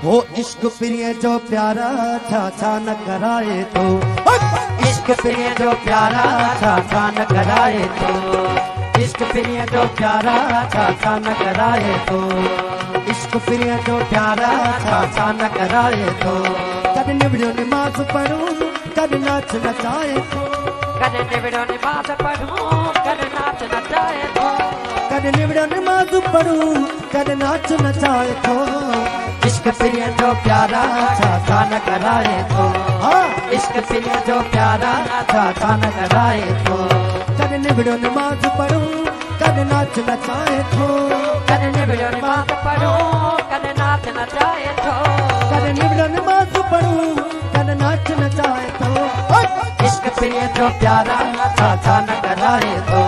हो इश्क प्रिय जो प्यारा छा न कराए तो, इश्क प्रिय जो प्यारा छा न कराए तो, इश्क प्रिय जो प्यारा छा न कराए तो, इश्क प्रिय जो प्यारा छा न कराए तो, कद निबड़ो नमाज पढ़ूं कद नाच नचाए तो, कद निबड़ो नमाज पढ़ूं कद नाच नचाए तो, कद निबड़ो नमाज पढ़ूं कद नाच नचाए तो, इश्क प्रिय जो प्यारा छा न कराए तो, इश्क प्रिय जो प्यारा छा न कराए तो, कद निबड़ो नमाज पढ़ूं कद नाच नचाए तो, कद निबड़ो नमाज पढ़ूं कद नाच नचाए तो, कद निबड़ो नमाज पढ़ूं कद नाच नचाए तो, इश्क प्रिय जो प्यारा छा न कराए तो,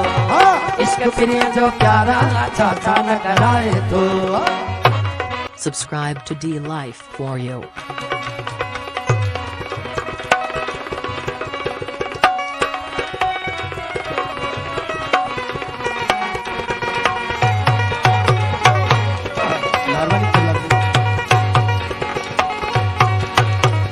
इश्क प्रिय जो प्यारा छा न कराए तो। Subscribe to D Life for you.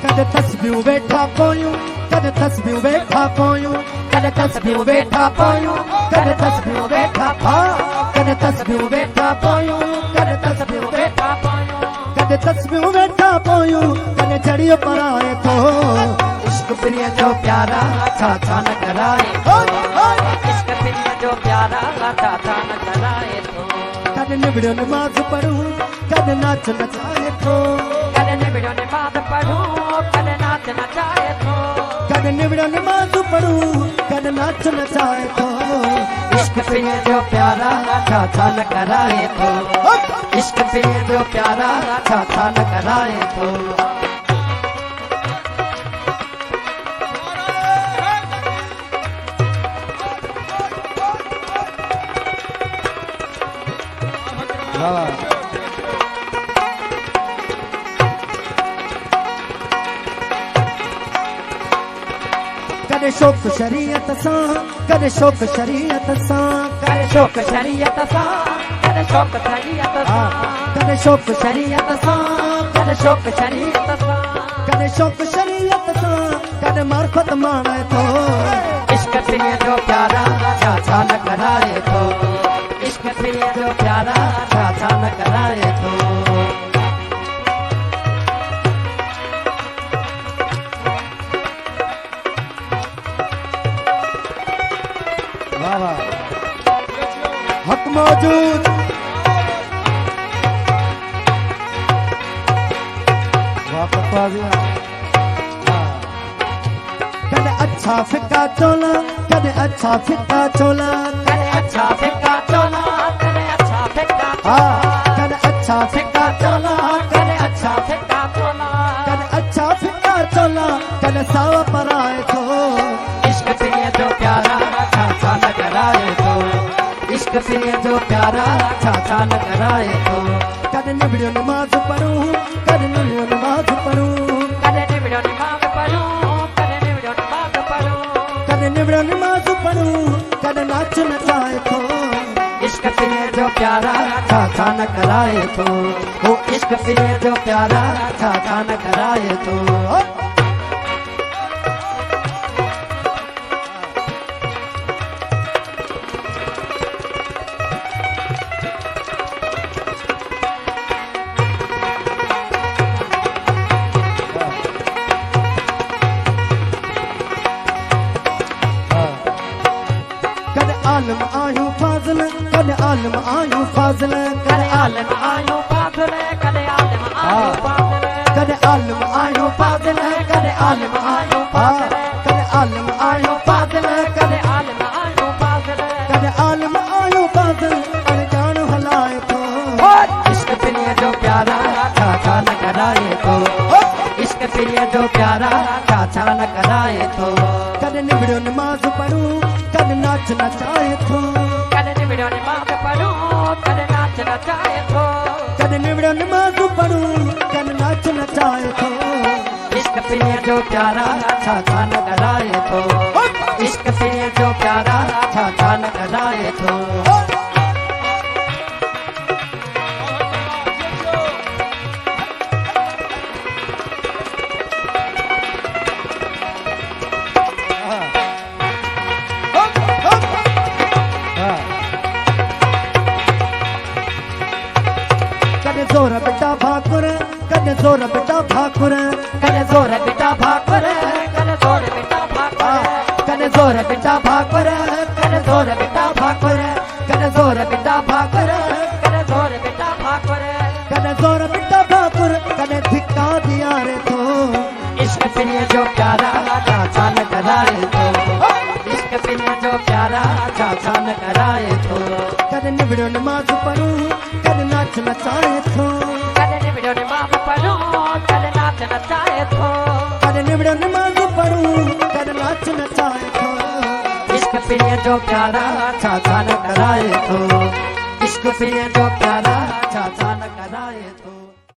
कद तस्बीह बैठा पोयूं कद तस्बीह बैठा पोयूं कद तस्बीह बैठा पोयूं कद तस्बीह बैठा पा कद तस्बीह बैठा पोयूं कद तस्बीह बैठा पोयूं कद तस्बीह बैठा पोयूं कद चढ़ियो पराए तो, इश्क प्रिय जो प्यारा छा न कराए तो, इश्क प्रिय जो प्यारा छा न कराए तो, कद निबड़ो नमाज पढ़ूं कद नाच नचाए तो, कद निबड़ो नमाज पढ़ूं कद नाच नचाए तो, कद निबड़ो नमाज पढ़ूं कद नाच नचाए तो, इश्क प्रिय जो प्यारा छा न कराए तो, इश्क प्रिय जो प्यारा छा न कराए तो। कदे शौक शरीयत सां कदे शौक शरीयत सां कद शौक शरीयत सां कद शौक शरीयत सां, कदे शौक शरीयत सां कद शौक शरीयत सां, कदे शौक शरीयत सां कदे मार्फत माने तो, इश्क प्रिय जो प्यारा छा न कराए तो, इश्क प्रिय जो प्यारा छा न कराए तो। वाह वाह हक मौजूद कद अच्छा फिक्का चोला कद अच्छा फिक्का चोला कद अच्छा फिक्का चोला कद अच्छा फिक्का कद अच्छा फिक्का चोला कद अच्छा फिक्का चोला, कद अच्छा फिक्का चोला कद सावा पराए तो, इश्क प्रिय जो प्यारा छा न कराए तो, इश्क प्रिय जो प्यारा छा न कराए तो, कद निबड़ो नमाज पढ़ूं कद निबड़ो नमाज पढ़ूं कद निबड़ो नमाज पढ़ूं कद निबड़ो नमाज पढ़ूं, कद निबड़ो नमाज पढ़ूं कद नाच नचाए तो, इश्क प्रिय जो प्यारा छा न कराए तो, वो इश्क प्रिय जो प्यारा छा न कराए तो। कद आलम आयूं फाज़ल कद आलम आयूं फाज़ल कद आलम आयो पागल कद आलम आयो पागल, कद आलम आयूं फाज़ल कद आलम आयूं फाज़ल कद आलम आयूं फाज़ल कद आलम आयो पागल, कद आलम आयूं फाज़ल अनजान हलाए तो, इश्क प्रिय जो प्यारा छा न कराए तो, इश्क प्रिय जो प्यारा छा न कराए तो, कद निबड़ो नमाज पढ़ूं कद नाच नचाए तो, कद निबड़ो नमाज पढ़ूं कद नाच नचाए तो, कद निबड़ो नमाज पढ़ूं कद नाच नचाए तो, इश्क प्रिय जो प्यारा छा न कराए तो, इश्क प्रिय जो प्यारा छा न कराए तो। जोर बेटा भाकुर कने जोर बेटा भाकुर कने जोर बेटा भाकुर कने जोर बेटा भाकुर कने जोर बेटा भाकुर कने जोर बेटा भाकुर कने जोर बेटा भाकुर कने जोर बेटा भाकुर कने जोर बेटा भाकुर कने धिक्का दिया रे तो इश्क प्रिय जो प्यारा चाचा न कराए तो इश्क प्रिय जो प्यारा चाचा न कराए तो कने निबड़ो नमाज पढ़ूं कने नाच नचाए तो कने निबड़ो नमाज पढ़ूं कने नाच नचाए तो कने निबड़ो नमाज पढ़ूं कने नाच नचाए तो इश्क प्रिय जो प्यारा चाचा न कराए तो इश्क प्रिय जो प्यारा चाचा न कराए तो